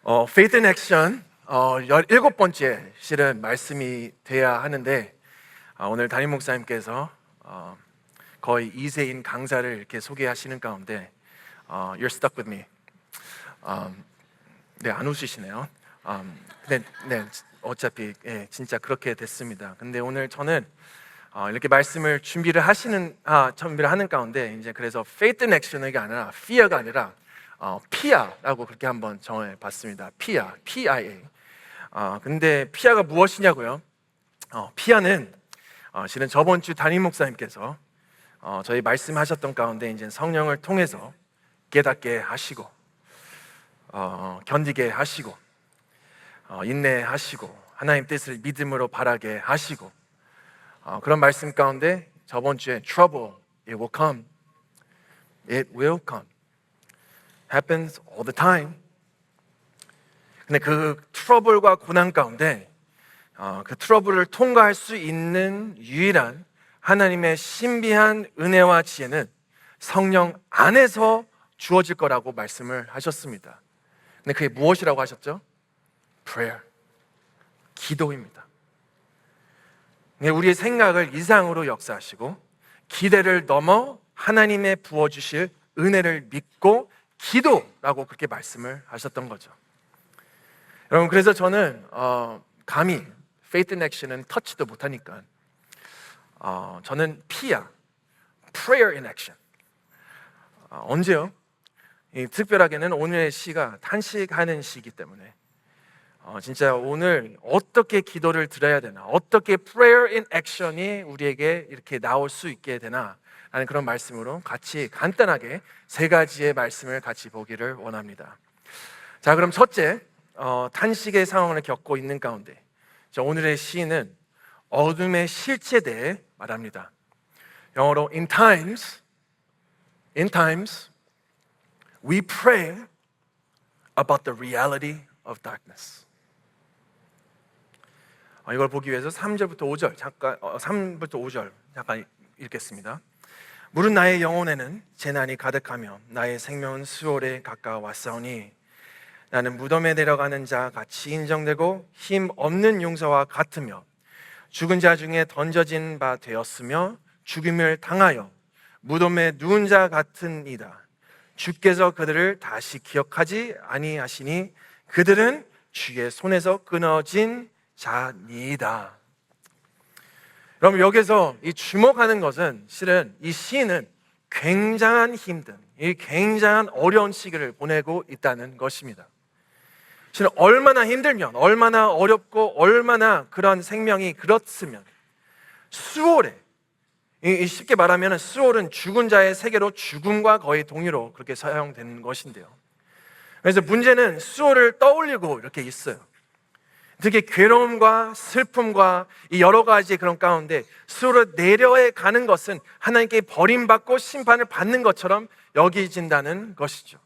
Faith in Action 17번째 실은 말씀이 돼야 하는데 오늘 담임 목사님께서 거의 2세인 강사를 이렇게 소개하시는 가운데 You're stuck with me. 네, 안 웃으시네요. 네, 어차피 진짜 그렇게 됐습니다. 근데 오늘 저는 이렇게 말씀을 준비를 하는 가운데 이제 그래서 Faith in Action이 아니라 Fear가 아니라 피아라고 그렇게 한번 정해봤습니다. 피아, P-I-A. 근데 피아가 무엇이냐고요? 피아는 실은 저번 주 담임 목사님께서 저희 말씀하셨던 가운데 이제 성령을 통해서 깨닫게 하시고 견디게 하시고 인내하시고 하나님 뜻을 믿음으로 바라게 하시고 그런 말씀 가운데 저번 주에 trouble, it will come, it will come. happens all the time. 근데 그 트러블과 고난 가운데 그 트러블을 통과할 수 있는 유일한 하나님의 신비한 은혜와 지혜는 성령 안에서 주어질 거라고 말씀을 하셨습니다. 근데 그게 무엇이라고 하셨죠? prayer, 기도입니다. 우리의 생각을 이상으로 역사하시고 기대를 넘어 하나님의 부어주실 은혜를 믿고 기도라고 그렇게 말씀을 하셨던 거죠. 여러분, 그래서 저는 감히 Faith in Action은 터치도 못하니까 저는 피야, Prayer in Action. 언제요? 특별하게는 오늘의 시가 탄식하는 시이기 때문에 진짜 오늘 어떻게 기도를 드려야 되나, 어떻게 Prayer in Action이 우리에게 이렇게 나올 수 있게 되나 하는 그런 말씀으로 같이 간단하게 세 가지의 말씀을 같이 보기를 원합니다. 자, 그럼 첫째, 탄식의 상황을 겪고 있는 가운데 오늘의 시인은 어둠의 실체에 대해 말합니다. 영어로 in times we pray about the reality of darkness. 이걸 보기 위해서 3절부터 5절 잠깐 읽겠습니다. 물은 나의 영혼에는 재난이 가득하며 나의 생명은 수월에 가까웠사오니 나는 무덤에 내려가는 자 같이 인정되고 힘 없는 용사와 같으며 죽은 자 중에 던져진 바 되었으며 죽임을 당하여 무덤에 누운 자 같으니이다. 주께서 그들을 다시 기억하지 아니하시니 그들은 주의 손에서 끊어진 자니이다. 그럼 여기서 이 주목하는 것은 실은 이 시인은 굉장한 힘든, 이 굉장한 어려운 시기를 보내고 있다는 것입니다. 실은 얼마나 힘들면, 얼마나 어렵고, 얼마나 그런 생명이 그렇으면 수월에, 쉽게 말하면 수월은 죽은 자의 세계로 죽음과 거의 동의로 그렇게 사용되는 것인데요. 그래서 문제는 수월을 떠올리고 이렇게 있어요. 특히 괴로움과 슬픔과 이 여러 가지 그런 가운데 수로 내려해 가는 것은 하나님께 버림받고 심판을 받는 것처럼 여기진다는 것이죠.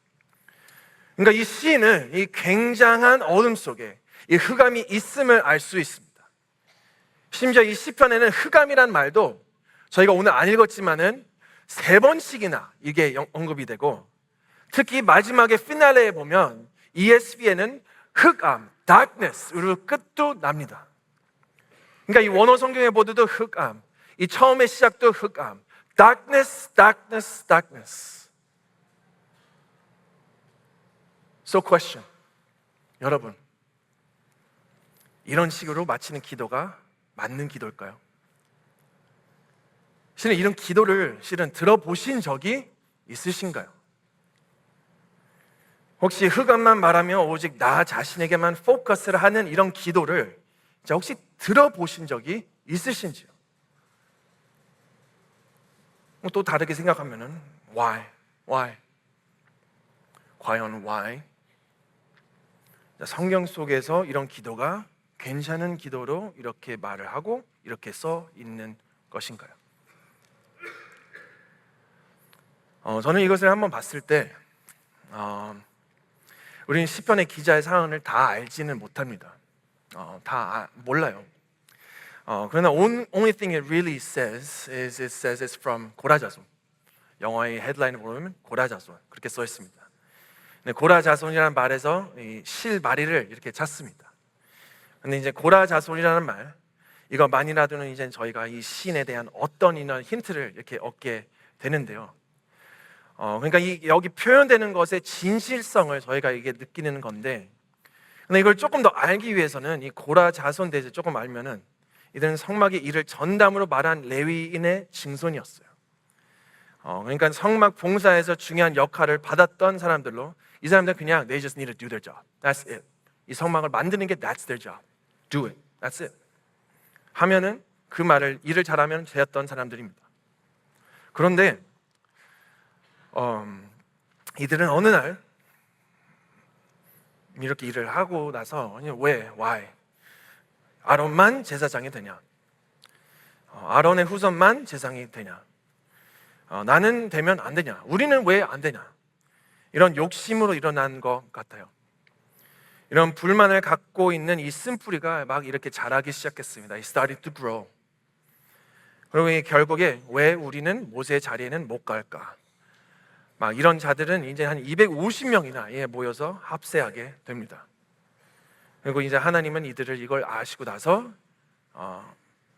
그러니까 이 시인은 이 굉장한 어둠 속에 이 흑암이 있음을 알 수 있습니다. 심지어 이 시편에는 흑암이란 말도 저희가 오늘 안 읽었지만은 3번씩이나 이게 언급이 되고, 특히 마지막에 피날레에 보면 ESV에는 흑암, darkness으로 끝도 납니다. 그러니까 이 원어 성경에 보도도 흑암, 이 처음의 시작도 흑암, darkness, darkness, darkness. So question, 여러분, 이런 식으로 마치는 기도가 맞는 기도일까요? 실은 이런 기도를 들어보신 적이 있으신가요? 혹시 흑암만 말하며 오직 나 자신에게만 포커스를 하는 이런 기도를 혹시 들어보신 적이 있으신지요? 또 다르게 생각하면은 why? 과연 why? 성경 속에서 이런 기도가 괜찮은 기도로 이렇게 말을 하고 이렇게 써 있는 것인가요? 저는 이것을 한번 봤을 때 우리는 시편의 기자의 상황을 다 알지는 못합니다. 다 몰라요. 그러나 only thing it really says is it says it's from 고라자손. 영화의 헤드라인을 보면 고라자손 그렇게 써 있습니다. 네, 고라자손이라는 말에서 이 실마리를 이렇게 찾습니다. 근데 이제 고라자손이라는 말, 이거 만이라도는 이제 저희가 이 시인에 대한 어떤 이런 힌트를 이렇게 얻게 되는데요. 그러니까 여기 표현되는 것의 진실성을 저희가 이게 느끼는 건데, 근데 이걸 조금 더 알기 위해서는 이 고라자손 대해서 조금 알면은, 이들은 성막의 일을 전담으로 말한 레위인의 증손이었어요. 그러니까 성막 봉사에서 중요한 역할을 받았던 사람들로, 이 사람들은 그냥 they just need to do their job. That's it. 이 성막을 만드는 게 that's their job. Do it. That's it. 하면은 그 말을 일을 잘하면 되었던 사람들입니다. 그런데 이들은 어느 날 이렇게 일을 하고 나서 왜? Why? 아론만 제사장이 되냐? 아론의 후손만 제사장이 되냐? 나는 되면 안 되냐? 우리는 왜 안 되냐? 이런 욕심으로 일어난 것 같아요. 이런 불만을 갖고 있는 이 쓴뿌리가 막 이렇게 자라기 시작했습니다. It started to grow. 그리고 결국에 왜 우리는 모세의 자리에는 못 갈까? 막 이런 자들은 이제 한 250명이나 모여서 합세하게 됩니다. 그리고 이제 하나님은 이걸 아시고 나서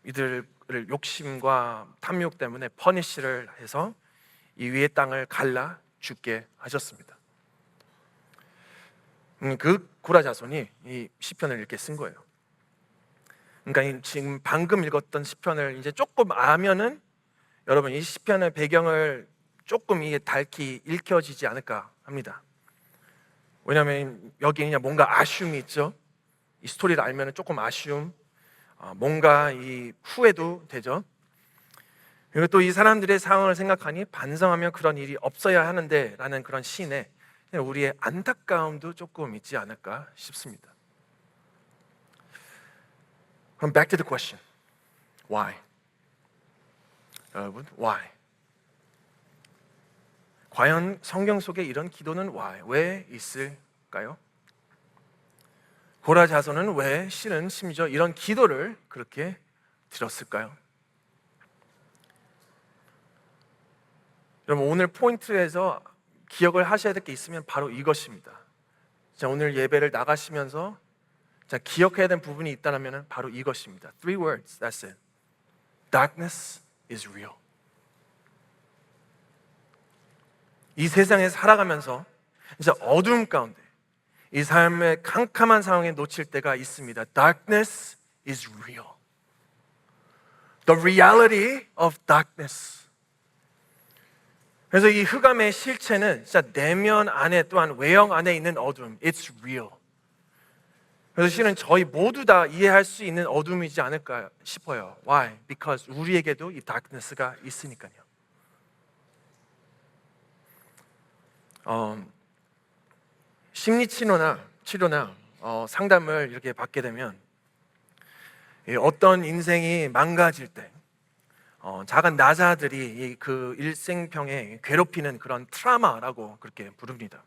이들을 욕심과 탐욕 때문에 퍼니시를 해서 이 위의 땅을 갈라 죽게 하셨습니다. 그 고라자손이 이 시편을 이렇게 쓴 거예요. 그러니까 지금 방금 읽었던 시편을 이제 조금 아면은 여러분 이 시편의 배경을 조금 이게 달기 읽혀지지 않을까 합니다. 왜냐하면 여기 그냥 뭔가 아쉬움이 있죠. 이 스토리를 알면은 조금 아쉬움, 뭔가 이 후회도 되죠. 그리고 또 이 사람들의 상황을 생각하니 반성하면 그런 일이 없어야 하는데 라는 그런 시인의 우리의 안타까움도 조금 있지 않을까 싶습니다. 그럼 back to the question. Why? 여러분, why? 과연 성경 속에 이런 기도는 why? 왜 있을까요? 고라자손은 왜 실은 심지어 이런 기도를 그렇게 드렸을까요? 여러분 오늘 포인트에서 기억을 하셔야 될 게 있으면 바로 이것입니다. 자, 오늘 예배를 나가시면서 기억해야 되는 부분이 있다면 바로 이것입니다. Three words, that's it. Darkness is real. 이 세상에 살아가면서 진짜 어두움 가운데 이 삶의 캄캄한 상황에 놓칠 때가 있습니다. Darkness is real. The reality of darkness. 그래서 이 흑암의 실체는 진짜 내면 안에 또한 외형 안에 있는 어둠. It's real. 그래서 실은 저희 모두 다 이해할 수 있는 어둠이지 않을까 싶어요. Why? Because 우리에게도 이 darkness가 있으니까요. 심리 치료나 상담을 이렇게 받게 되면 어떤 인생이 망가질 때 작은 나자들이 그 일생평에 괴롭히는 그런 트라우마라고 그렇게 부릅니다.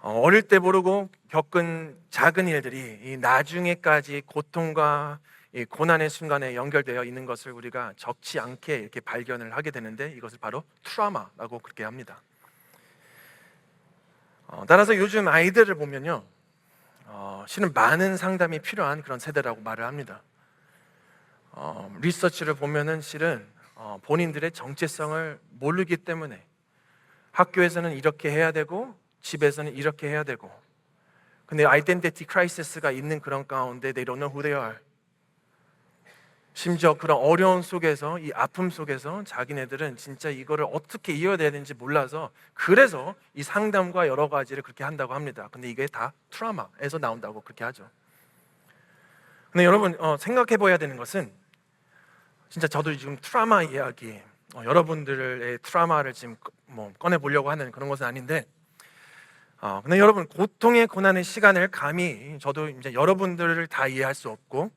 어릴 때 모르고 겪은 작은 일들이 이 나중에까지 고통과 이 고난의 순간에 연결되어 있는 것을 우리가 적지 않게 이렇게 발견을 하게 되는데 이것을 바로 트라우마라고 그렇게 합니다. 따라서 요즘 아이들을 보면요, 실은 많은 상담이 필요한 그런 세대라고 말을 합니다. 리서치를 보면은 실은 본인들의 정체성을 모르기 때문에 학교에서는 이렇게 해야 되고 집에서는 이렇게 해야 되고, 근데 아이덴티티 크라이시스가 있는 그런 가운데 they don't know who they are. 심지어 그런 어려움 속에서 이 아픔 속에서 자기네들은 진짜 이거를 어떻게 이어야 되는지 몰라서 그래서 이 상담과 여러 가지를 그렇게 한다고 합니다. 근데 이게 다 트라우마에서 나온다고 그렇게 하죠. 근데 여러분 생각해 봐야 되는 것은 진짜 저도 지금 트라우마 이야기 여러분들의 트라우마를 지금 꺼내 보려고 하는 그런 것은 아닌데 근데 여러분 고통의 고난의 시간을 감히 저도 이제 여러분들을 다 이해할 수 없고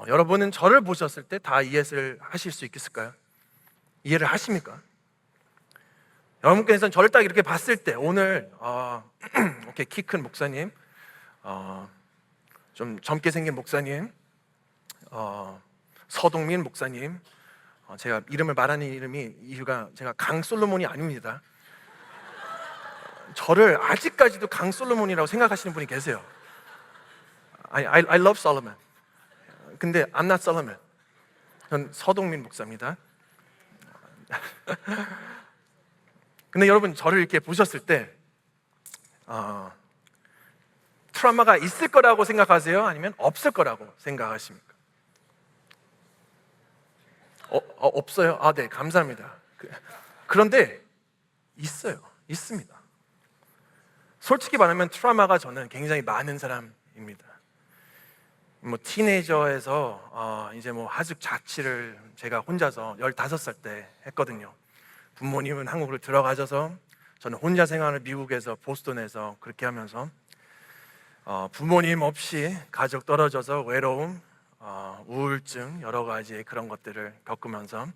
여러분은 저를 보셨을 때 다 이해를 하실 수 있겠을까요? 이해를 하십니까? 여러분께서는 저를 딱 이렇게 봤을 때 오늘 이렇게 키 큰 목사님, 좀 젊게 생긴 목사님, 서동민 목사님, 제가 이름을 말하는 이유가 제가 강솔로몬이 아닙니다. 저를 아직까지도 강 솔로몬이라고 생각하시는 분이 계세요. I love Solomon. 근데 I'm not Solomon. 전 서동민 목사입니다. 근데 여러분, 저를 이렇게 보셨을 때 트라우마가 있을 거라고 생각하세요? 아니면 없을 거라고 생각하십니까? 없어요? 네, 감사합니다. 그런데 있습니다. 솔직히 말하면 트라우마가 저는 굉장히 많은 사람입니다. 뭐 티네이저에서 이제 뭐 하숙 자취를 제가 혼자서 15살 때 했거든요. 부모님은 한국으로 들어가셔서 저는 혼자 생활을 미국에서 보스턴에서 그렇게 하면서 부모님 없이 가족 떨어져서 외로움, 우울증 여러 가지 그런 것들을 겪으면서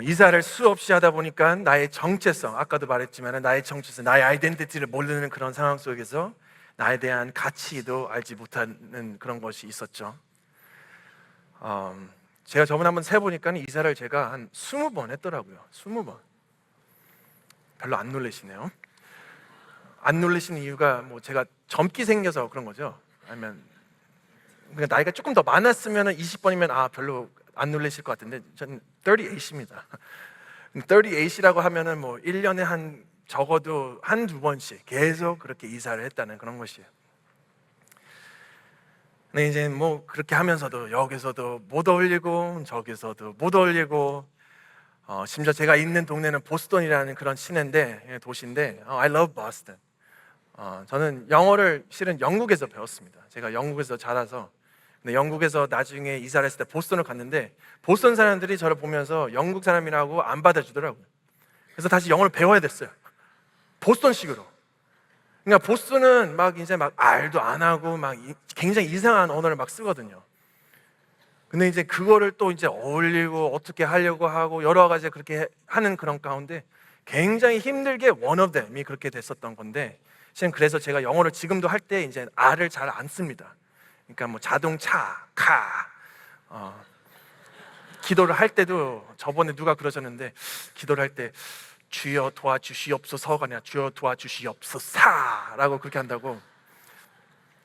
이사를 수없이 하다 보니까 나의 정체성, 아까도 말했지만 나의 정체성, 나의 아이덴티티를 모르는 그런 상황 속에서 나에 대한 가치도 알지 못하는 그런 것이 있었죠. 제가 저번에 한번 세보니까 이사를 제가 한 20번 했더라고요. 20번. 별로 안 놀라시네요. 안 놀라시는 이유가 뭐 제가 젊게 생겨서 그런 거죠? 아니면 그러니까 나이가 조금 더 많았으면 20번이면 별로 안 놀라실 것 같은데 저는 38입니다. 38이라고 하면은 뭐 1년에 한 적어도 한두 번씩 계속 그렇게 이사를 했다는 그런 것이에요. 근데 이제 뭐 그렇게 하면서도 여기서도 못 어울리고 저기서도 못 어울리고 심지어 제가 있는 동네는 보스턴이라는 그런 도시인데 I love Boston. 저는 영어를 실은 영국에서 배웠습니다. 제가 영국에서 자라서. 근데 영국에서 나중에 이사를 했을 때 보스턴을 갔는데 보스턴 사람들이 저를 보면서 영국 사람이라고 안 받아주더라고요. 그래서 다시 영어를 배워야 됐어요. 보스턴식으로. 그러니까 보스턴은 막 이제 막 R도 안 하고 막 굉장히 이상한 언어를 막 쓰거든요. 근데 이제 그거를 또 이제 어울리고 어떻게 하려고 하고 여러 가지 그렇게 하는 그런 가운데 굉장히 힘들게 one of them이 그렇게 됐었던 건데, 그래서 제가 영어를 지금도 할 때 이제 R을 잘 안 씁니다. 그러니까 뭐 자동차, 기도를 할 때도 저번에 누가 그러셨는데 기도를 할 때 주여 도와주시옵소서가 아니라 주여 도와주시옵소서라고 그렇게 한다고.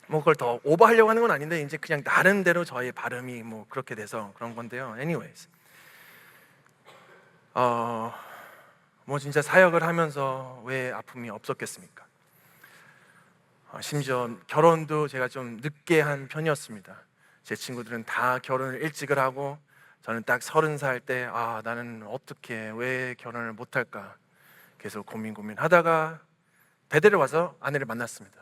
뭐 그걸 더 오버하려고 하는 건 아닌데 이제 그냥 나름대로 저의 발음이 뭐 그렇게 돼서 그런 건데요. Anyways, 뭐 진짜 사역을 하면서 왜 아픔이 없었겠습니까? 심지어 결혼도 제가 좀 늦게 한 편이었습니다. 제 친구들은 다 결혼을 일찍을 하고 저는 딱 30살 때 나는 어떻게 왜 결혼을 못할까 계속 고민하다가 베델에 와서 아내를 만났습니다.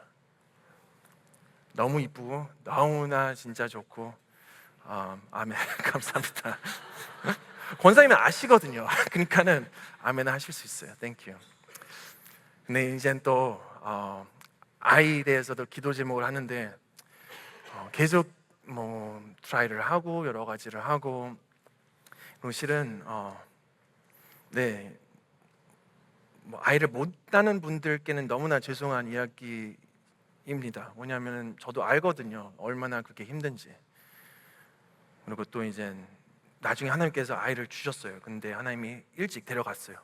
너무 이쁘고 너무나 진짜 좋고 아멘. 감사합니다. 권사님은 아시거든요. 그러니까는 아멘 하실 수 있어요. 땡큐. 근데 이젠 또 아이에 대해서도 기도 제목을 하는데 계속 뭐 트라이를 하고 여러 가지를 하고, 그리고 실은 뭐 아이를 못 낳는 분들께는 너무나 죄송한 이야기입니다. 뭐냐면은 저도 알거든요. 얼마나 그렇게 힘든지. 그리고 또 이제 나중에 하나님께서 아이를 주셨어요. 근데 하나님이 일찍 데려갔어요.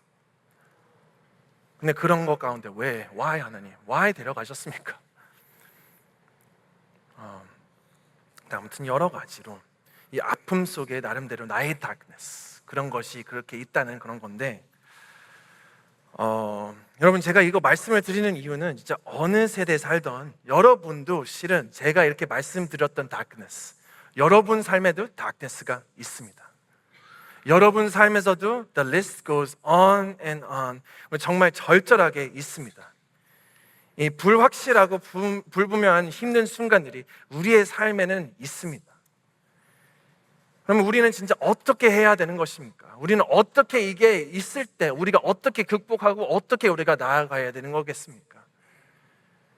근데 그런 것 가운데 why 하나님, why 데려가셨습니까? 아무튼 여러 가지로 이 아픔 속에 나름대로 나의 darkness, 그런 것이 그렇게 있다는 그런 건데, 여러분, 제가 이거 말씀을 드리는 이유는 진짜 어느 세대 살던 여러분도 실은 제가 이렇게 말씀드렸던 darkness, 여러분 삶에도 darkness가 있습니다. 여러분 삶에서도 the list goes on and on, 정말 절절하게 있습니다. 이 불확실하고 불분명한 힘든 순간들이 우리의 삶에는 있습니다. 그러면 우리는 진짜 어떻게 해야 되는 것입니까? 우리는 어떻게 이게 있을 때 우리가 어떻게 극복하고 어떻게 우리가 나아가야 되는 거겠습니까?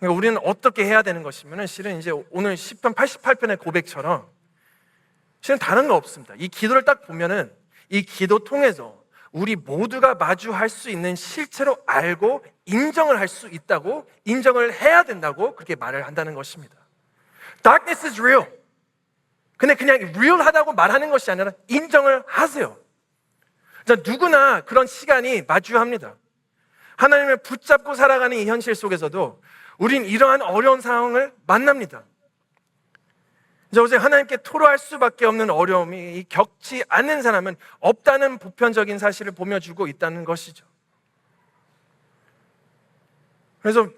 그러니까 우리는 어떻게 해야 되는 것이면 실은 이제 오늘 시편 88편의 고백처럼 실은 다른 거 없습니다. 이 기도를 딱 보면은 이 기도 통해서 우리 모두가 마주할 수 있는 실체로 알고 인정을 할 수 있다고, 인정을 해야 된다고 그렇게 말을 한다는 것입니다. Darkness is real. 근데 그냥 real하다고 말하는 것이 아니라 인정을 하세요. 누구나 그런 시간이 마주합니다. 하나님을 붙잡고 살아가는 이 현실 속에서도 우린 이러한 어려운 상황을 만납니다. 이제 어제 하나님께 토로할 수밖에 없는 어려움이 겪지 않는 사람은 없다는 보편적인 사실을 보여주고 있다는 것이죠. 그래서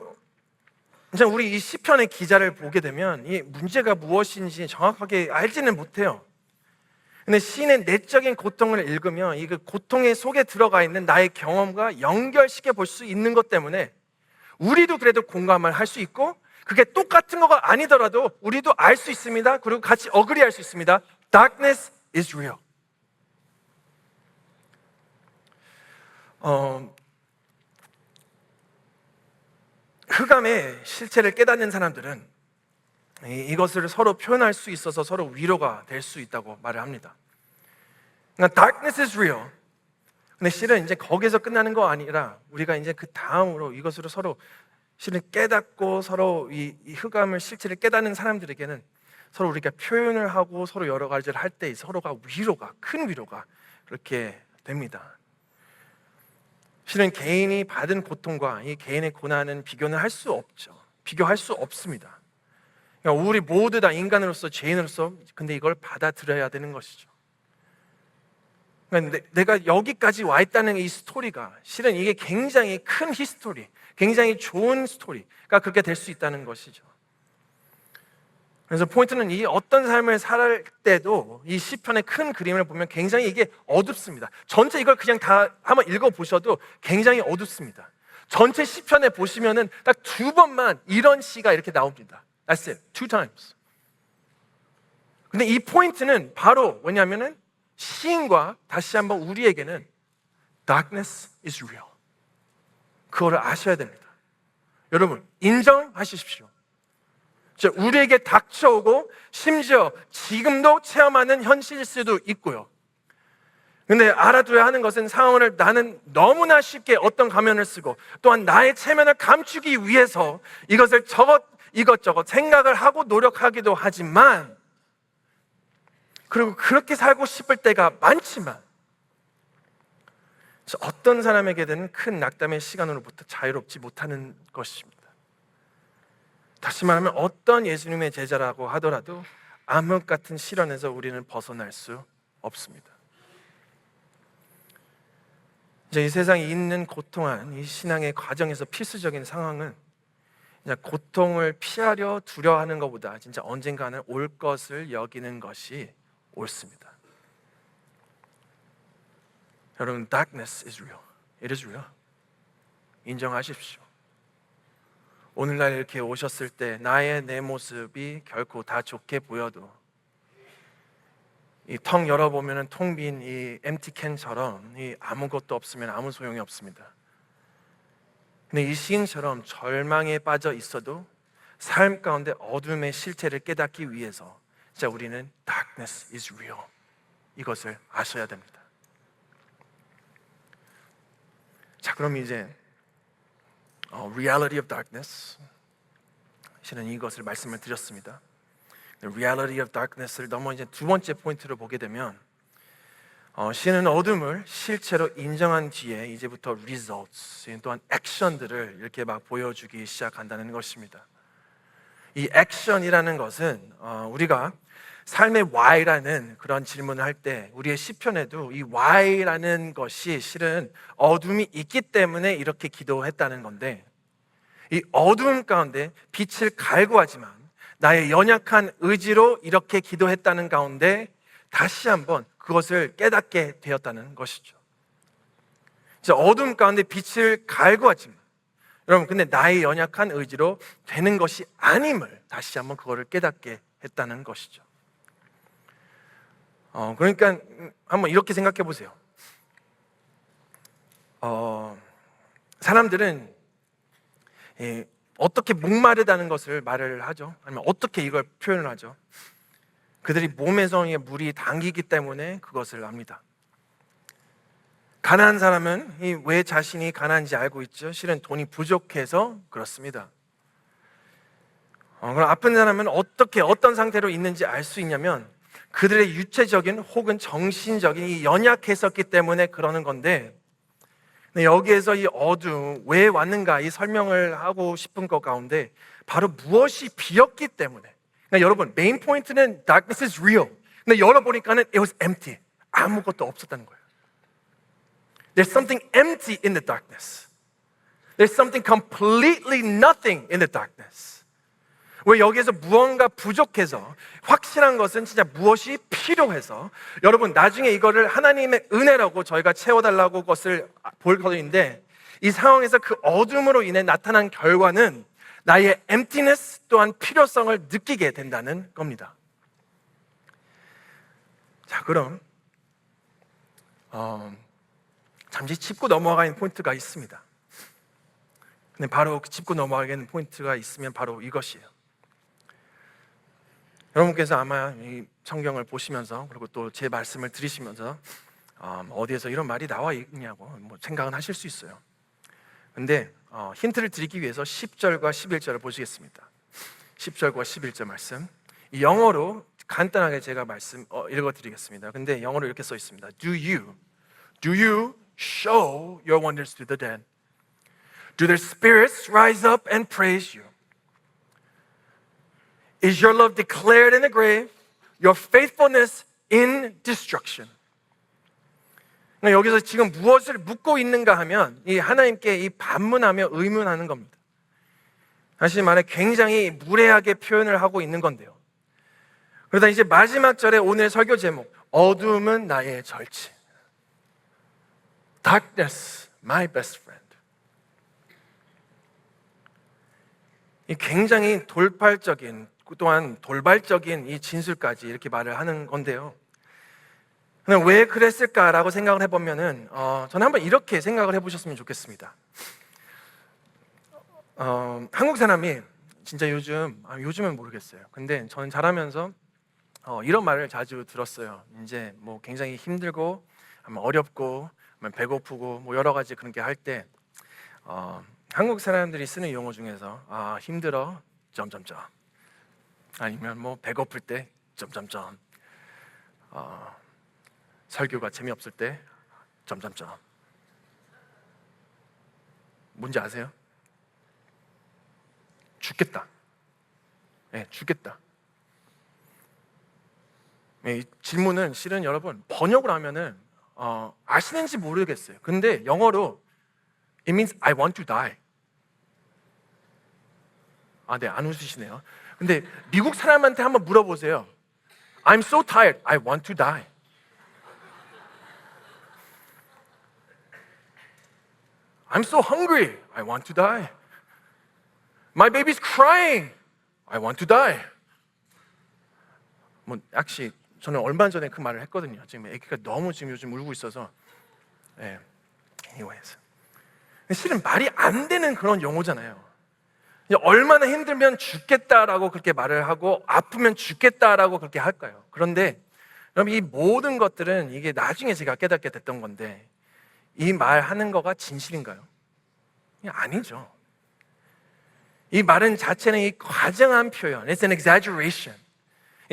이제 우리 이 시편의 기자를 보게 되면 이 문제가 무엇인지 정확하게 알지는 못해요. 근데 시인의 내적인 고통을 읽으면 이 그 고통의 속에 들어가 있는 나의 경험과 연결시켜 볼 수 있는 것 때문에 우리도 그래도 공감을 할 수 있고, 그게 똑같은 거가 아니더라도 우리도 알 수 있습니다. 그리고 같이 어그리할 수 있습니다. Darkness is real. 흑암의 실체를 깨닫는 사람들은 이것을 서로 표현할 수 있어서 서로 위로가 될 수 있다고 말을 합니다. 그러니까 darkness is real. 근데 실은 이제 거기서 끝나는 거 아니라 우리가 이제 그 다음으로 이것으로 서로 실은 깨닫고 서로 이 흑암의 실체를 깨닫는 사람들에게는 서로 우리가 표현을 하고 서로 여러 가지를 할 때 서로가 위로가, 큰 위로가 그렇게 됩니다. 실은 개인이 받은 고통과 이 개인의 고난은 비교는 할 수 없죠. 비교할 수 없습니다. 그러니까 우리 모두 다 인간으로서, 죄인으로서 근데 이걸 받아들여야 되는 것이죠. 그러니까 내가 여기까지 와 있다는 이 스토리가 실은 이게 굉장히 큰 히스토리, 굉장히 좋은 스토리가 그렇게 될 수 있다는 것이죠. 그래서 포인트는 이 어떤 삶을 살 때도 이 시편의 큰 그림을 보면 굉장히 이게 어둡습니다. 전체 이걸 그냥 다 한번 읽어보셔도 굉장히 어둡습니다. 전체 시편에 보시면은 딱 2번만 이런 시가 이렇게 나옵니다. That's it. 2 times. 근데 이 포인트는 바로 뭐냐면은 시인과 다시 한번 우리에게는 darkness is real. 그거를 아셔야 됩니다. 여러분, 인정하십시오. 우리에게 닥쳐오고 심지어 지금도 체험하는 현실일 수도 있고요. 근데 알아둬야 하는 것은 상황을 나는 너무나 쉽게 어떤 가면을 쓰고 또한 나의 체면을 감추기 위해서 이것저것 생각을 하고 노력하기도 하지만, 그리고 그렇게 살고 싶을 때가 많지만 어떤 사람에게는 큰 낙담의 시간으로부터 자유롭지 못하는 것입니다. 다시 말하면 어떤 예수님의 제자라고 하더라도 암흑 같은 시련에서 우리는 벗어날 수 없습니다. 이제 이 세상에 있는 고통한 이 신앙의 과정에서 필수적인 상황은 그냥 고통을 피하려 두려워하는 것보다 진짜 언젠가는 올 것을 여기는 것이 옳습니다. 여러분, darkness is real. It is real. 인정하십시오. 오늘날 이렇게 오셨을 때 내 모습이 결코 다 좋게 보여도 이 텅 열어보면 통 빈 이 empty can처럼 이 아무것도 없으면 아무 소용이 없습니다. 근데 이 시인처럼 절망에 빠져 있어도 삶 가운데 어둠의 실체를 깨닫기 위해서 진짜 우리는 darkness is real. 이것을 아셔야 됩니다. 자, 그럼 이제 reality of darkness, 실은 이것을 말씀을 드렸습니다. reality of darkness를 넘어 이제 2번째 포인트를 보게 되면 시는 어둠을 실체로 인정한 뒤에 이제부터 results, 또한 액션들을 이렇게 막 보여주기 시작한다는 것입니다. 이 액션이라는 것은 우리가 삶의 why라는 그런 질문을 할 때 우리의 시편에도 이 why라는 것이 실은 어둠이 있기 때문에 이렇게 기도했다는 건데, 이 어둠 가운데 빛을 갈구하지만 나의 연약한 의지로 이렇게 기도했다는 가운데 다시 한번 그것을 깨닫게 되었다는 것이죠. 어둠 가운데 빛을 갈구하지만 여러분, 근데 나의 연약한 의지로 되는 것이 아님을 다시 한번 그거를 깨닫게 했다는 것이죠. 그러니까 한번 이렇게 생각해 보세요. 사람들은 어떻게 목마르다는 것을 말을 하죠? 아니면 어떻게 이걸 표현을 하죠? 그들이 몸에서 물이 당기기 때문에 그것을 압니다. 가난한 사람은 왜 자신이 가난한지 알고 있죠? 실은 돈이 부족해서 그렇습니다. 그럼 아픈 사람은 어떻게 어떤 상태로 있는지 알 수 있냐면 그들의 유체적인 혹은 정신적인 이 연약했었기 때문에 그러는 건데, 여기에서 이 어둠 왜 왔는가 이 설명을 하고 싶은 것 가운데 바로 무엇이 비었기 때문에. 그러니까 여러분, 메인 포인트는 darkness is real. 근데 열어보니까는 it was empty. 아무것도 없었다는 거예요. There's something empty in the darkness. There's something completely nothing in the darkness. 왜 여기에서 무언가 부족해서, 확실한 것은 진짜 무엇이 필요해서, 여러분 나중에 이거를 하나님의 은혜라고 저희가 채워달라고 것을 볼 것인데, 이 상황에서 그 어둠으로 인해 나타난 결과는 나의 emptiness 또한 필요성을 느끼게 된다는 겁니다. 자, 그럼 잠시 짚고 넘어가는 포인트가 있습니다. 근데 바로 짚고 넘어가는 포인트가 있으면 바로 이것이에요. 여러분께서 아마 이 성경을 보시면서 그리고 또 제 말씀을 들으시면서 어디에서 이런 말이 나와 있냐고 생각은 하실 수 있어요. 근데 힌트를 드리기 위해서 10절과 11절을 보시겠습니다. 10절과 11절 말씀, 이 영어로 간단하게 제가 말씀 읽어드리겠습니다. 근데 영어로 이렇게 써 있습니다. Do you show your wonders to the dead? Do their spirits rise up and praise you? Is your love declared in the grave, your faithfulness in destruction? 여기서 지금 무엇을 묻고 있는가 하면 이 하나님께 이 반문하며 의문하는 겁니다. 다시 말해 굉장히 무례하게 표현을 하고 있는 건데요. 그러다 이제 마지막 절에 오늘 설교 제목, 어둠은 나의 절친. Darkness, my best friend. 이 굉장히 돌발적인, 또한 돌발적인 이 진술까지 이렇게 말을 하는 건데요. 왜 그랬을까라고 생각을 해보면은 저는 한번 이렇게 생각을 해보셨으면 좋겠습니다. 한국 사람이 진짜 요즘은 모르겠어요. 근데 저는 자라면서 이런 말을 자주 들었어요. 이제 뭐 굉장히 힘들고 어렵고 배고프고 뭐 여러 가지 그런 게 할 때 한국 사람들이 쓰는 용어 중에서 힘들어 점점점, 아니면 뭐 배고플 때 점점점, 설교가 재미없을 때 점점점. 뭔지 아세요? 죽겠다. 네, 죽겠다. 이 질문은 실은 여러분 번역을 하면은 아시는지 모르겠어요. 근데 영어로 it means I want to die. 네, 안 웃으시네요. 근데 미국 사람한테 한번 물어보세요. I'm so tired, I want to die. I'm so hungry, I want to die. My baby's crying, I want to die. actually 저는 얼마 전에 그 말을 했거든요. 지금 아기가 너무 지금 요즘 울고 있어서. anyways. 실은 말이 안 되는 그런 용어잖아요. 얼마나 힘들면 죽겠다라고 그렇게 말을 하고 아프면 죽겠다라고 그렇게 할까요? 그런데 여러분, 이 모든 것들은 이게 나중에 제가 깨닫게 됐던 건데, 이 말하는 거가 진실인가요? 아니죠. 이 말은 자체는 이 과장한 표현, it's an exaggeration.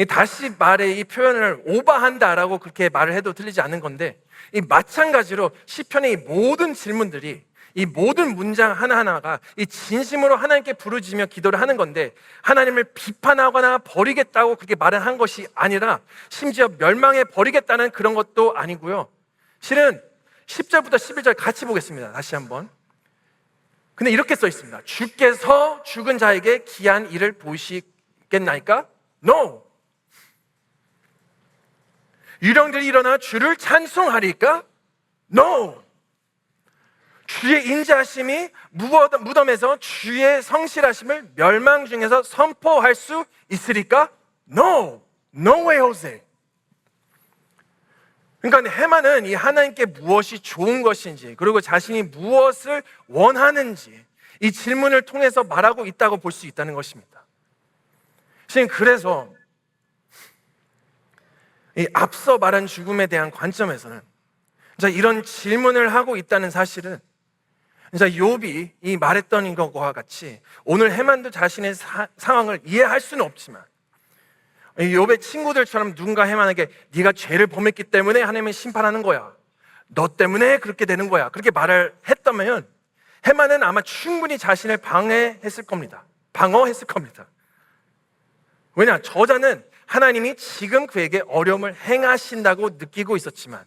다시 말해 이 표현을 오버한다라고 그렇게 말을 해도 틀리지 않은 건데, 이 마찬가지로 시편의 이 모든 질문들이, 이 모든 문장 하나하나가 이 진심으로 하나님께 부르짖으며 기도를 하는 건데, 하나님을 비판하거나 버리겠다고 그렇게 말을 한 것이 아니라 심지어 멸망해 버리겠다는 그런 것도 아니고요. 실은 10절부터 11절 같이 보겠습니다. 다시 한번. 근데 이렇게 써 있습니다. 주께서 죽은 자에게 기이한 일을 보이시겠나이까? No. 유령들이 일어나 주를 찬송하리까? No. 주의 인자하심이 무덤에서 주의 성실하심을 멸망 중에서 선포할 수 있으리까? No. No way, Jose. 그러니까 해만은 이 하나님께 무엇이 좋은 것인지, 그리고 자신이 무엇을 원하는지 이 질문을 통해서 말하고 있다고 볼 수 있다는 것입니다. 지금 그래서 이 앞서 말한 죽음에 대한 관점에서는 이런 질문을 하고 있다는 사실은 욥이 이 말했던 것과 같이 오늘 해만도 자신의 상황을 이해할 수는 없지만 욥의 친구들처럼 누군가 해만에게 네가 죄를 범했기 때문에 하나님이 심판하는 거야 너 때문에 그렇게 되는 거야. 그렇게 말을 했다면 해만은 아마 충분히 자신을 방어했을 겁니다. 왜냐? 저자는 하나님이 지금 그에게 어려움을 행하신다고 느끼고 있었지만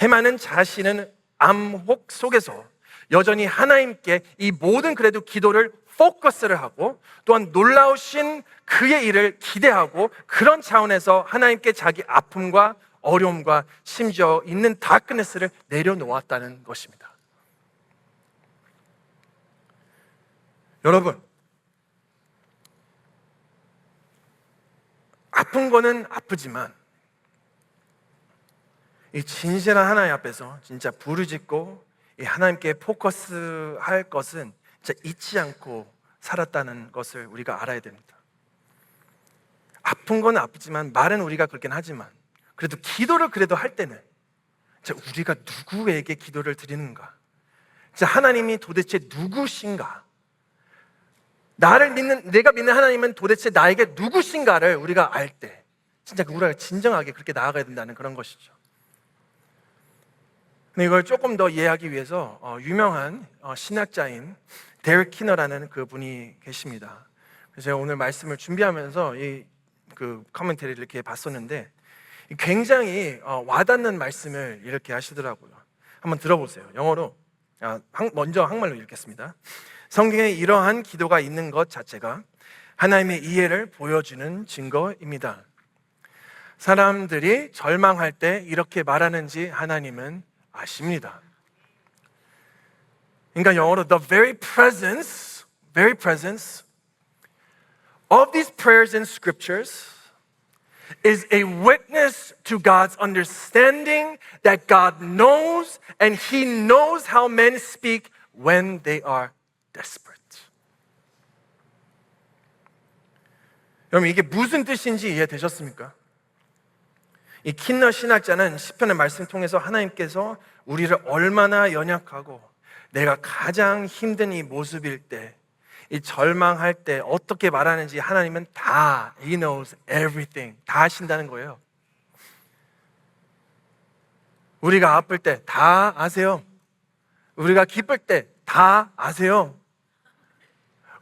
해만은 자신은 암혹 속에서 여전히 하나님께 이 모든 그래도 기도를 포커스를 하고 또한 놀라우신 그의 일을 기대하고 그런 차원에서 하나님께 자기 아픔과 어려움과 심지어 있는 다크네스를 내려놓았다는 것입니다. 여러분, 아픈 거는 아프지만 이 진실한 하나님 앞에서 진짜 부르짖고 이 하나님께 포커스할 것은 진짜 잊지 않고 살았다는 것을 우리가 알아야 됩니다. 아픈 건 아프지만 말은 우리가 그렇긴 하지만 그래도 기도를 그래도 할 때는 진짜 우리가 누구에게 기도를 드리는가? 진짜 하나님이 도대체 누구신가? 내가 믿는 하나님은 도대체 나에게 누구신가를 우리가 알 때 진짜 우리가 진정하게 그렇게 나아가야 된다는 그런 것이죠. 근데 이걸 조금 더 이해하기 위해서 유명한 신학자인 데릭 키너라는 그 분이 계십니다. 그래서 제가 오늘 말씀을 준비하면서 이 그 커멘터리를 이렇게 봤었는데 굉장히 와닿는 말씀을 이렇게 하시더라고요. 한번 들어보세요. 영어로 먼저 한국말로 읽겠습니다. 성경에 이러한 기도가 있는 것 자체가 하나님의 이해를 보여주는 증거입니다. 사람들이 절망할 때 이렇게 말하는지 하나님은 아십니다. 그러니까 영어로 the very presence of these prayers and scriptures is a witness to God's understanding that God knows and He knows how men speak when they are desperate. 여러분 이게 무슨 뜻인지 이해되셨습니까? 이 킨너 신학자는 시편의 말씀을 통해서 하나님께서 우리를 얼마나 연약하고 내가 가장 힘든 이 모습일 때, 이 절망할 때 어떻게 말하는지 하나님은 다 He knows everything 다 아신다는 거예요. 우리가 아플 때 다 아세요. 우리가 기쁠 때 다 아세요.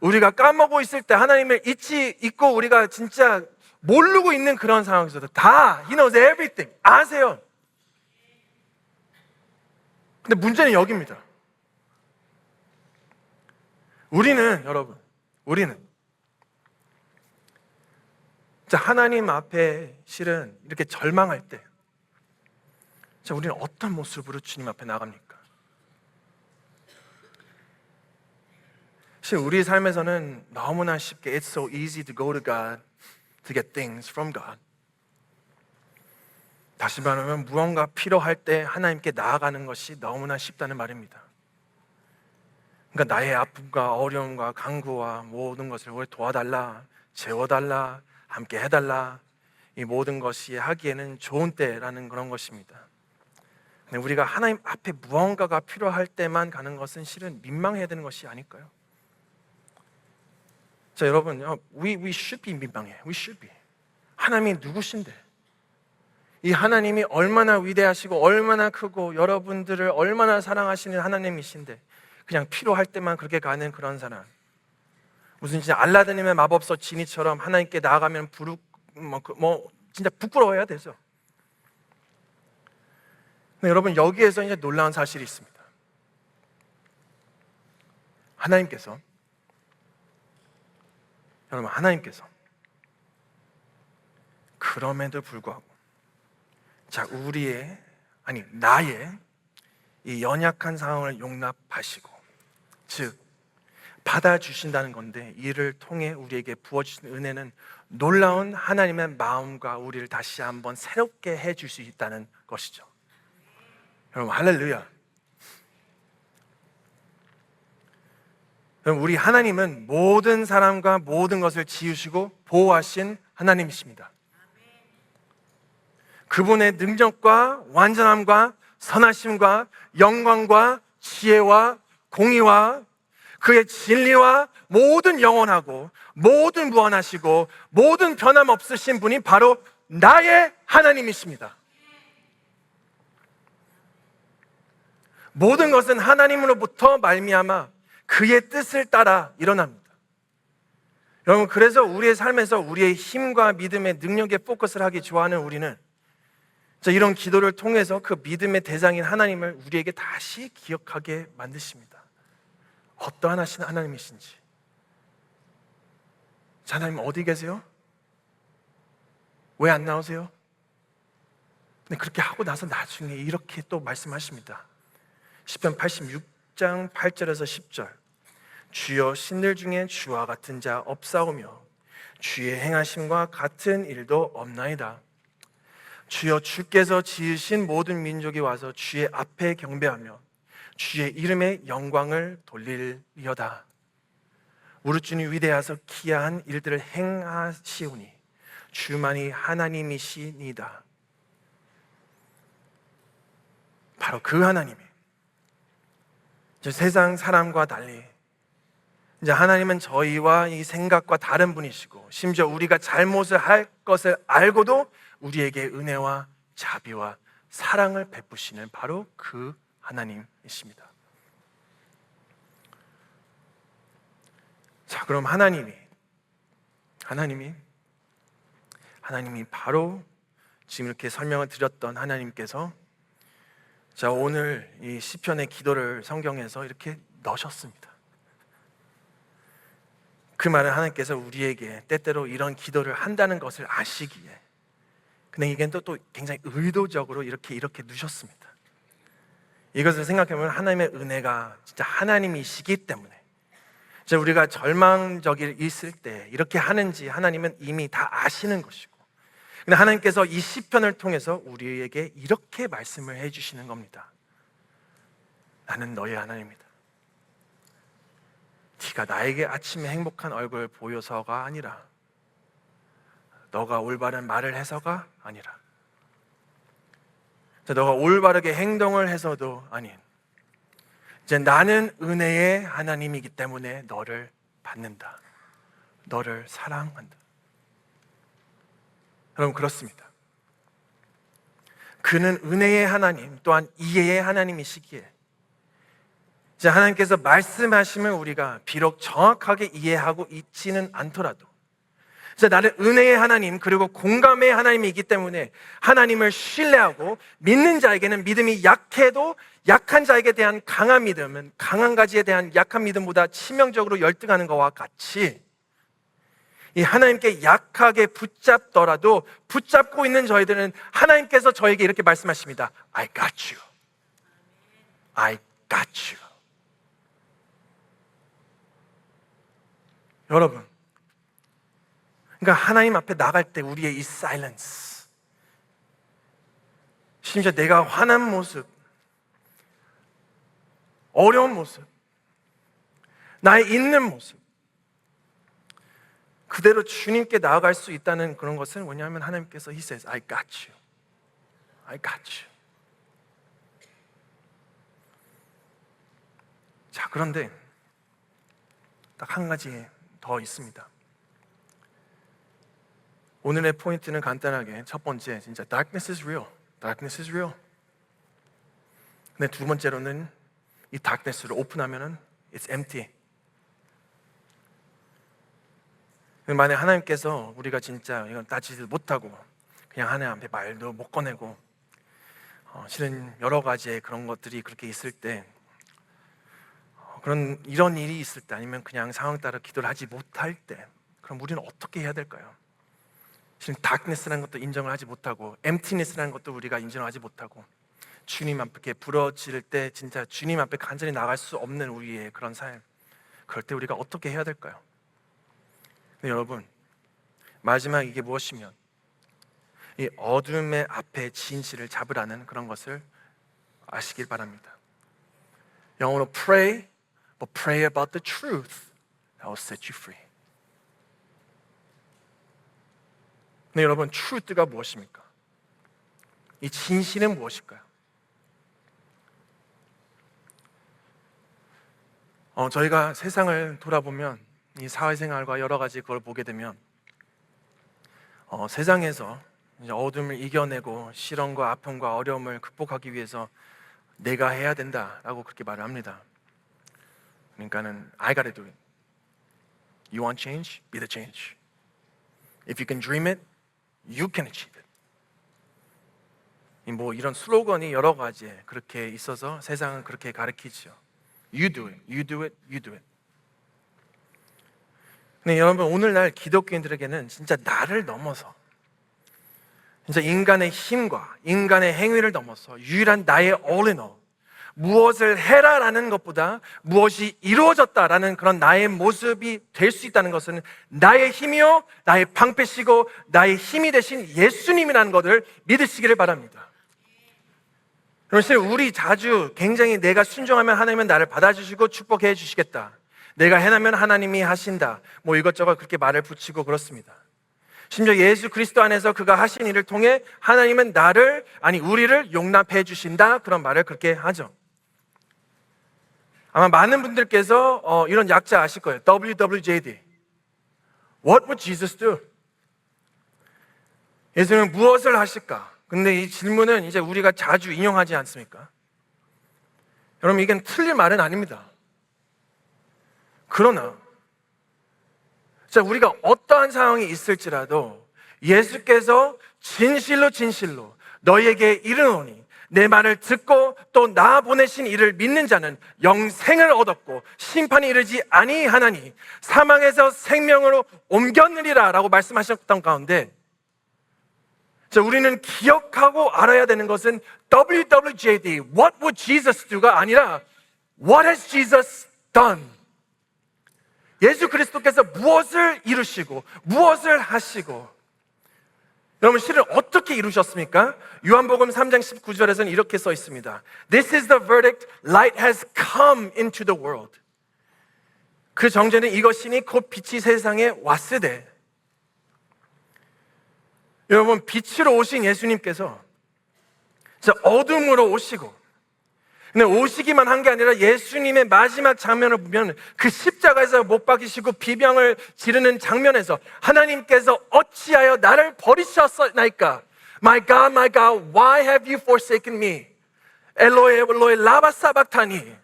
우리가 까먹고 있을 때 하나님을 잊고 우리가 진짜 모르고 있는 그런 상황에서도 다 He knows everything 아세요. 근데 문제는 여기입니다. 여러분 자, 하나님 앞에 실은 이렇게 절망할 때 자, 우리는 어떤 모습으로 주님 앞에 나갑니까? 사실 우리 삶에서는 너무나 쉽게 It's so easy to go to God to get things from God. 다시 말하면 무언가 필요할 때 하나님께 나아가는 것이 너무나 쉽다는 말입니다. 그러니까 나의 아픔과 어려움과 간구와 모든 것을 우리 도와달라, 재워달라, 함께 해달라, 이 모든 것이 하기에는 좋은 때라는 그런 것입니다. 근데 우리가 하나님 앞에 무언가가 필요할 때만 가는 것은 실은 민망해야 되는 것이 아닐까요? 자, 여러분, we should be 민망해. We should be. 하나님이 누구신데? 이 하나님이 얼마나 위대하시고 얼마나 크고 여러분들을 얼마나 사랑하시는 하나님이신데 그냥 필요할 때만 그렇게 가는 그런 사람. 무슨 진짜 알라딘의 마법서 지니처럼 하나님께 나아가면 진짜 부끄러워야 되죠. 근데 여러분 여기에서 이제 놀라운 사실이 있습니다. 하나님께서 그럼에도 불구하고 자, 나의 이 연약한 상황을 용납하시고 즉 받아주신다는 건데 이를 통해 우리에게 부어주신 은혜는 놀라운 하나님의 마음과 우리를 다시 한번 새롭게 해줄 수 있다는 것이죠. 여러분 할렐루야. 여러분 우리 하나님은 모든 사람과 모든 것을 지으시고 보호하신 하나님이십니다. 그분의 능력과 완전함과 선하심과 영광과 지혜와 공의와 그의 진리와 모든 영원하고 모든 무한하시고 모든 변함없으신 분이 바로 나의 하나님이십니다. 모든 것은 하나님으로부터 말미암아 그의 뜻을 따라 일어납니다. 여러분, 그래서 우리의 삶에서 우리의 힘과 믿음의 능력에 포커스를 하기 좋아하는 우리는 이런 기도를 통해서 그 믿음의 대상인 하나님을 우리에게 다시 기억하게 만드십니다. 어떠한 하나님이신지. 하나님 어디 계세요? 왜 안 나오세요? 근데 그렇게 하고 나서 나중에 이렇게 또 말씀하십니다. 시편 86장 8절에서 10절. 주여, 신들 중에 주와 같은 자 없사오며 주의 행하심과 같은 일도 없나이다. 주여, 주께서 지으신 모든 민족이 와서 주의 앞에 경배하며 주의 이름의 영광을 돌리려다. 우리 주님 위대하서 기이한 일들을 행하시오니 주만이 하나님이시니다. 바로 그 하나님이 세상 사람과 달리 하나님은 저희와 이 생각과 다른 분이시고, 심지어 우리가 잘못을 할 것을 알고도 우리에게 은혜와 자비와 사랑을 베푸시는 바로 그 하나님이십니다. 자, 그럼 하나님이 바로 지금 이렇게 설명을 드렸던 하나님께서 오늘 이 시편의 기도를 성경에서 이렇게 넣으셨습니다. 그 말은 하나님께서 우리에게 때때로 이런 기도를 한다는 것을 아시기에, 근데 이게 또 굉장히 의도적으로 이렇게 넣으셨습니다. 이것을 생각해보면 하나님의 은혜가 진짜 하나님이시기 때문에 우리가 절망적이 있을 때 이렇게 하는지 하나님은 이미 다 아시는 것이고, 근데 하나님께서 이 시편을 통해서 우리에게 이렇게 말씀을 해주시는 겁니다. 나는 너의 하나님이다. 네가 나에게 아침에 행복한 얼굴을 보여서가 아니라, 너가 올바른 말을 해서가 아니라, 너가 올바르게 행동을 해서도 아닌, 나는 은혜의 하나님이기 때문에 너를 받는다. 너를 사랑한다. 여러분, 그렇습니다. 그는 은혜의 하나님, 또한 이해의 하나님이시기에 하나님께서 말씀하시면 우리가 비록 정확하게 이해하고 있지는 않더라도 나는 은혜의 하나님, 그리고 공감의 하나님이기 때문에 하나님을 신뢰하고 믿는 자에게는 믿음이 약해도 약한 자에게 대한 강한 믿음은 강한 가지에 대한 약한 믿음보다 치명적으로 열등하는 것과 같이, 이 하나님께 약하게 붙잡더라도 붙잡고 있는 저희들은 하나님께서 저에게 이렇게 말씀하십니다. I got you. I got you. 여러분, 그러니까 하나님 앞에 나갈 때 우리의 이 사일런스, 심지어 내가 화난 모습, 어려운 모습, 나의 있는 모습, 그대로 주님께 나아갈 수 있다는 그런 것은 뭐냐면 하나님께서 He says, I got you. I got you. 자, 그런데 딱 한 가지 더 있습니다. 오늘의 포인트는 간단하게 첫 번째, 진짜 darkness is real. Darkness is real. 근데 두 번째로는 이 darkness를 오픈하면은 it's empty. 만약 하나님께서 우리가 진짜 이건 따지지도 못하고 그냥 하나님 앞에 말도 못 꺼내고 실은 여러 가지의 그런 것들이 그렇게 있을 때, 이런 일이 있을 때, 아니면 그냥 상황 따라 기도를 하지 못할 때, 그럼 우리는 어떻게 해야 될까요? 지금 darkness라는 것도 인정을 하지 못하고 emptiness라는 것도 우리가 인정하지 못하고 주님 앞에 부러질 때 진짜 주님 앞에 간절히 나갈 수 없는 우리의 그런 삶, 그럴 때 우리가 어떻게 해야 될까요? 근데 여러분, 마지막 이게 무엇이면 이 어둠의 앞에 진실을 잡으라는 그런 것을 아시길 바랍니다. 영어로 pray, but pray about the truth that will set you free. 근데 여러분, truth가 무엇입니까? 이 진실은 무엇일까요? 저희가 세상을 돌아보면 이 사회생활과 여러 가지 그걸 보게 되면 세상에서 이제 어둠을 이겨내고 시련과 아픔과 어려움을 극복하기 위해서 내가 해야 된다라고 그렇게 말을 합니다. 그러니까는 I gotta do it. You want change? Be the change. If you can dream it, you can achieve it. 뭐 이런 슬로건이 여러 가지 그렇게 있어서 세상은 그렇게 가르치죠. You do it, you do it, you do it. 근데 여러분, 오늘날 기독교인들에게는 진짜 나를 넘어서, 진짜 인간의 힘과 인간의 행위를 넘어서 유일한 나의 all in all, 무엇을 해라라는 것보다 무엇이 이루어졌다라는 그런 나의 모습이 될 수 있다는 것은 나의 힘이요, 나의 방패시고 나의 힘이 되신 예수님이라는 것을 믿으시기를 바랍니다. 사실 우리 자주 굉장히 내가 순종하면 하나님은 나를 받아주시고 축복해 주시겠다, 내가 해나면 하나님이 하신다, 뭐 이것저것 그렇게 말을 붙이고 그렇습니다. 심지어 예수 그리스도 안에서 그가 하신 일을 통해 하나님은 우리를 용납해 주신다, 그런 말을 그렇게 하죠. 아마 많은 분들께서 이런 약자 아실 거예요. WWJD. What would Jesus do? 예수님은 무엇을 하실까? 근데 이 질문은 이제 우리가 자주 인용하지 않습니까? 여러분, 이건 틀린 말은 아닙니다. 그러나 우리가 어떠한 상황이 있을지라도 예수께서 진실로 너희에게 이르노니 내 말을 듣고 또 나 보내신 이를 믿는 자는 영생을 얻었고 심판이 이르지 아니하나니 사망에서 생명으로 옮겼느니라 라고 말씀하셨던 가운데, 우리는 기억하고 알아야 되는 것은 WWJD, What would Jesus do가 아니라 What has Jesus done? 예수 그리스도께서 무엇을 이루시고 무엇을 하시고, 여러분 실은 어떻게 이루셨습니까? 요한복음 3장 19절에서는 이렇게 써 있습니다. This is the verdict, light has come into the world. 그 정죄는 이것이니 곧 빛이 세상에 왔으되. 여러분, 빛으로 오신 예수님께서 어둠으로 오시고, 근데 오시기만 한 게 아니라 예수님의 마지막 장면을 보면 그 십자가에서 못 박히시고 비명을 지르는 장면에서 하나님께서 어찌하여 나를 버리셨나이까? My God, why have you forsaken me? 엘로에 엘로에 라바 사박타니.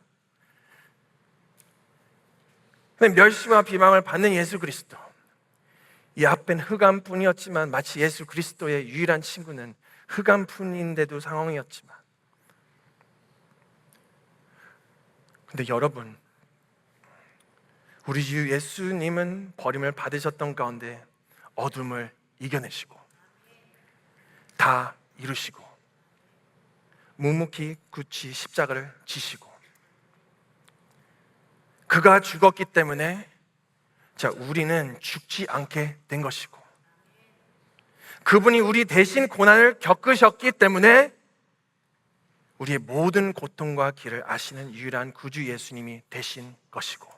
멸시와 비방을 받는 예수 그리스도. 이 앞엔 흑암뿐이었지만 마치 예수 그리스도의 유일한 친구는 흑암뿐인데도 상황이었지만, 근데 여러분, 우리 주 예수님은 버림을 받으셨던 가운데 어둠을 이겨내시고 다 이루시고 묵묵히 굳이 십자가를 지시고, 그가 죽었기 때문에 우리는 죽지 않게 된 것이고, 그분이 우리 대신 고난을 겪으셨기 때문에 우리의 모든 고통과 길을 아시는 유일한 구주 예수님이 되신 것이고,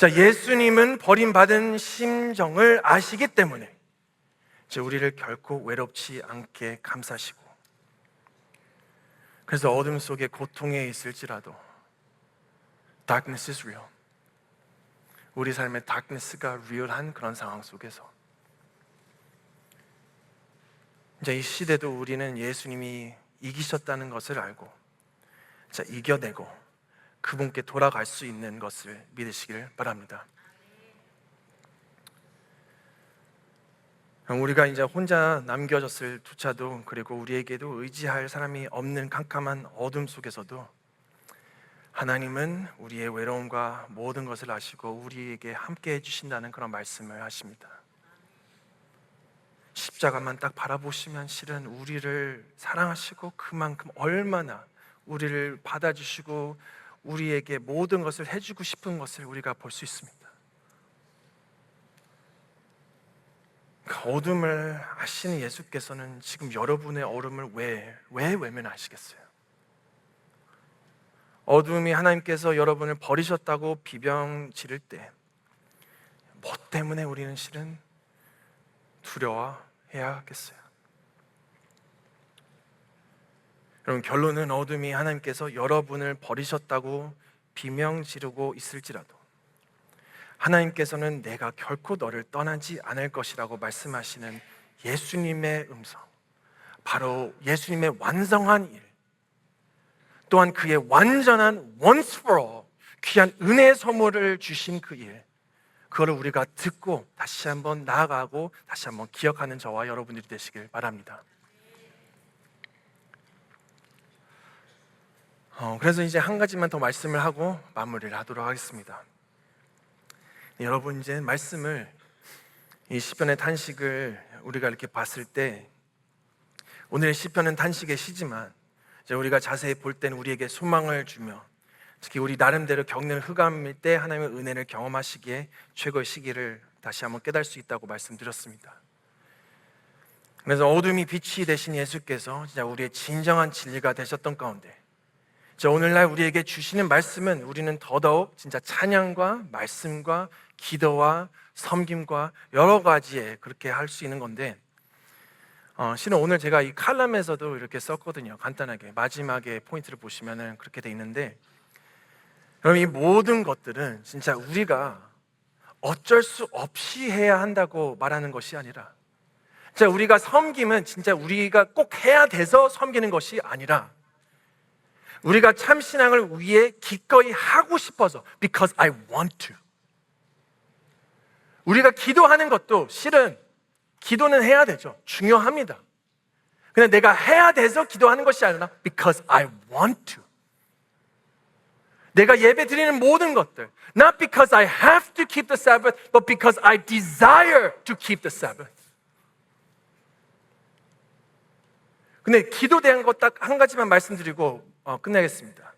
예수님은 버림받은 심정을 아시기 때문에 우리를 결코 외롭지 않게 감싸시고, 그래서 어둠 속에 고통에 있을지라도 Darkness is real. 우리 삶의 darkness가 real한 그런 상황 속에서 이 시대도 우리는 예수님이 이기셨다는 것을 알고 이겨내고 그분께 돌아갈 수 있는 것을 믿으시길 바랍니다. 우리가 이제 혼자 남겨졌을 조차도, 그리고 우리에게도 의지할 사람이 없는 캄캄한 어둠 속에서도 하나님은 우리의 외로움과 모든 것을 아시고 우리에게 함께 해주신다는 그런 말씀을 하십니다. 십자가만 딱 바라보시면 실은 우리를 사랑하시고 그만큼 얼마나 우리를 받아주시고 우리에게 모든 것을 해주고 싶은 것을 우리가 볼 수 있습니다. 어둠을 아시는 예수께서는 지금 여러분의 어둠을 왜 외면하시겠어요? 어둠이 하나님께서 여러분을 버리셨다고 비명 지를 때 뭐 때문에 우리는 실은 두려워해야겠어요? 여러분, 결론은 어둠이 하나님께서 여러분을 버리셨다고 비명 지르고 있을지라도 하나님께서는 내가 결코 너를 떠나지 않을 것이라고 말씀하시는 예수님의 음성, 바로 예수님의 완성한 일, 또한 그의 완전한 once for all 귀한 은혜의 선물을 주신 그 일, 그거를 우리가 듣고 다시 한번 나아가고 다시 한번 기억하는 저와 여러분들이 되시길 바랍니다. 그래서 이제 한 가지만 더 말씀을 하고 마무리를 하도록 하겠습니다. 여러분, 이제 말씀을, 이 시편의 탄식을 우리가 이렇게 봤을 때, 오늘의 시편은 탄식의 시지만 이제 우리가 자세히 볼 때는 우리에게 소망을 주며, 특히 우리 나름대로 겪는 흑암일 때 하나님의 은혜를 경험하시기에 최고의 시기를 다시 한번 깨달을 수 있다고 말씀드렸습니다. 그래서 어둠이 빛이 되신 예수께서 진짜 우리의 진정한 진리가 되셨던 가운데, 오늘날 우리에게 주시는 말씀은 우리는 더더욱 진짜 찬양과 말씀과 기도와 섬김과 여러 가지에 그렇게 할 수 있는 건데, 실은 오늘 제가 이 칼럼에서도 이렇게 썼거든요. 간단하게 마지막에 포인트를 보시면은 그렇게 돼 있는데, 여러분, 이 모든 것들은 진짜 우리가 어쩔 수 없이 해야 한다고 말하는 것이 아니라, 진짜 우리가 섬김은 진짜 우리가 꼭 해야 돼서 섬기는 것이 아니라, 우리가 참 신앙을 위해 기꺼이 하고 싶어서, because I want to. 우리가 기도하는 것도 실은 기도는 해야 되죠. 중요합니다. 근데 내가 해야 돼서 기도하는 것이 아니라 because I want to. 내가 예배 드리는 모든 것들, not because I have to keep the Sabbath, but because I desire to keep the Sabbath. 근데 기도에 대한 것 딱 한 가지만 말씀드리고 끝내겠습니다.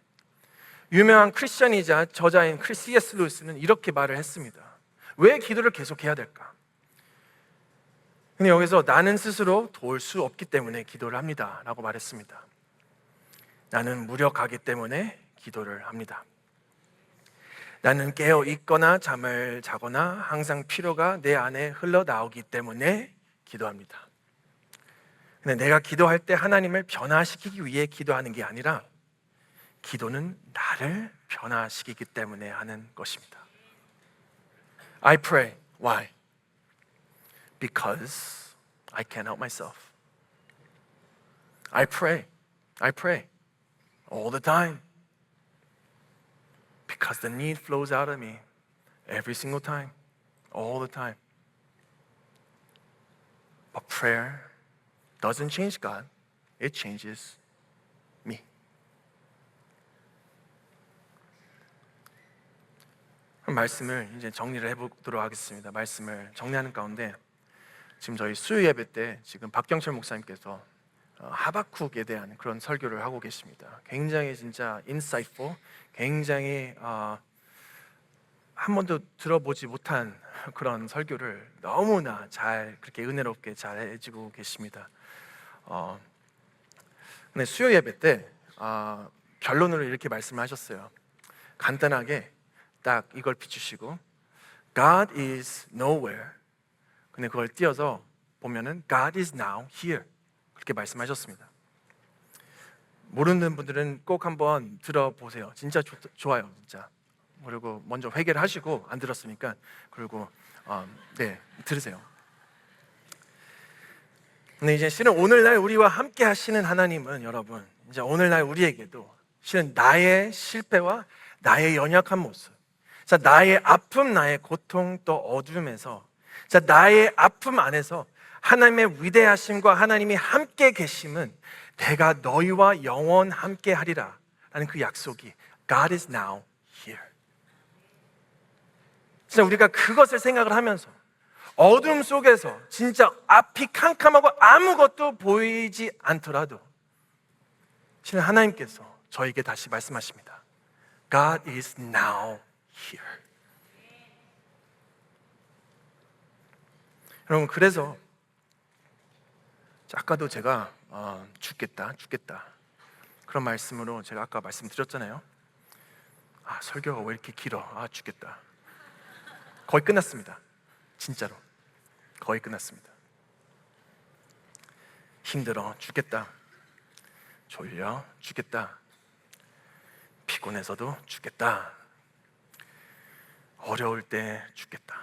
유명한 크리스천이자 저자인 C.S. 루이스는 이렇게 말을 했습니다. 왜 기도를 계속해야 될까? 근데 여기서 나는 스스로 도울 수 없기 때문에 기도를 합니다 라고 말했습니다. 나는 무력하기 때문에 기도를 합니다. 나는 깨어 있거나 잠을 자거나 항상 피로가 내 안에 흘러나오기 때문에 기도합니다. 근데 내가 기도할 때 하나님을 변화시키기 위해 기도하는 게 아니라, 기도는 나를 변화시키기 때문에 하는 것입니다. I pray. Why? Because I can't help myself. I pray all the time. Because the need flows out of me every single time, all the time. But prayer doesn't change God, it changes me. 말씀을 이제 정리를 해보도록 하겠습니다. 말씀을 정리하는 가운데, 지금 저희 수요 예배 때 지금 박경철 목사님께서 하박국에 대한 그런 설교를 하고 계십니다. 굉장히 진짜 insightful, 굉장히 한 번도 들어보지 못한 그런 설교를 너무나 잘, 그렇게 은혜롭게 잘 해주고 계십니다. 근데 수요 예배 때 결론으로 이렇게 말씀하셨어요. 간단하게 딱 이걸 비추시고, God is nowhere. 근데 그걸 띄어서 보면은 God is now here. 그렇게 말씀하셨습니다. 모르는 분들은 꼭 한번 들어보세요. 진짜 좋아요, 진짜. 그리고 먼저 회개를 하시고, 안 들었으니까, 그리고 들으세요. 근데 이제 실은 오늘날 우리와 함께 하시는 하나님은, 여러분, 이제 오늘날 우리에게도 실은 나의 실패와 나의 연약한 모습, 자, 나의 아픔, 나의 고통, 또 어둠에서, 자, 나의 아픔 안에서 하나님의 위대하심과 하나님이 함께 계심은 내가 너희와 영원 함께 하리라 라는 그 약속이 God is now here. 진짜 우리가 그것을 생각을 하면서 어둠 속에서 진짜 앞이 캄캄하고 아무것도 보이지 않더라도 실은 하나님께서 저에게 다시 말씀하십니다. God is now here. 여러분, 그래서 아까도 제가 죽겠다 그런 말씀으로 제가 아까 말씀드렸잖아요. 설교가 왜 이렇게 길어? 죽겠다. 거의 끝났습니다. 진짜로 거의 끝났습니다. 힘들어 죽겠다. 졸려 죽겠다. 피곤해서도 죽겠다. 어려울 때 죽겠다.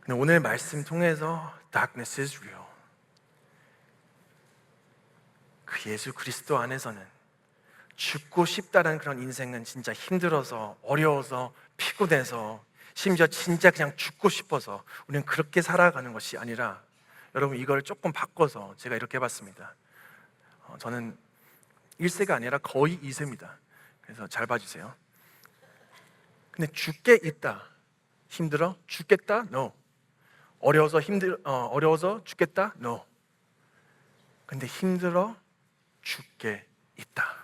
근데 오늘 말씀 통해서 darkness is real. 그 예수 그리스도 안에서는 죽고 싶다는 그런 인생은 진짜 힘들어서, 어려워서, 피곤해서, 심지어 진짜 그냥 죽고 싶어서 우리는 그렇게 살아가는 것이 아니라, 여러분, 이걸 조금 바꿔서 제가 이렇게 해봤습니다. 저는 1세가 아니라 거의 2세입니다. 그래서 잘 봐주세요. 근데 죽게 있다. 힘들어? 죽겠다? No. 어려워서 죽겠다? No. 근데 힘들어? 죽게 있다.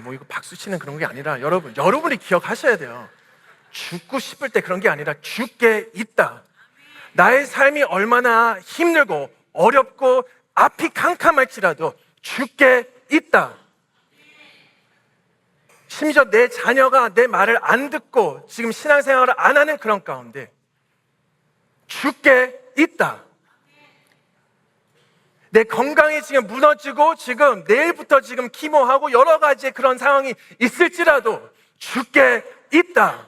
뭐 이거 박수 치는 그런 게 아니라, 여러분이 기억하셔야 돼요. 죽고 싶을 때 그런 게 아니라 죽게 있다. 나의 삶이 얼마나 힘들고 어렵고 앞이 캄캄할지라도 죽게 있다. 심지어 내 자녀가 내 말을 안 듣고 지금 신앙생활을 안 하는 그런 가운데 죽게 있다. 내 건강이 지금 무너지고 지금 내일부터 지금 키모하고 여러 가지 그런 상황이 있을지라도 죽게 있다.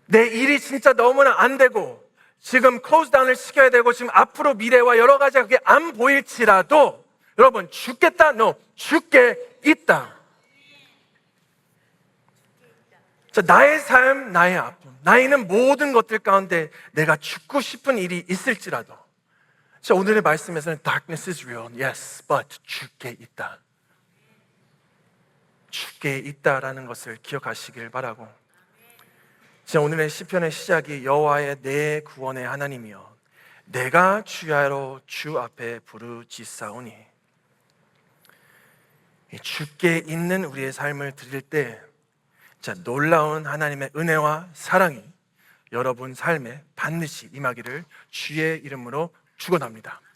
내 일이 진짜 너무나 안 되고 지금 클로즈다운을 시켜야 되고 지금 앞으로 미래와 여러 가지가 그게 안 보일지라도 여러분, 죽겠다? No. 죽게 있다. 자, 나의 삶, 나의 아픔, 나의 있는 모든 것들 가운데 내가 죽고 싶은 일이 있을지라도, 자, 오늘의 말씀에서는 darkness is real, yes, but 죽게 있다. 죽게 있다라는 것을 기억하시길 바라고, 자, 오늘의 시편의 시작이 여호와의 내 구원의 하나님이여 내가 주야로 주 앞에 부르짖사오니, 죽게 있는 우리의 삶을 드릴 때, 자, 놀라운 하나님의 은혜와 사랑이 여러분 삶에 반드시 임하기를 주의 이름으로 축원합니다.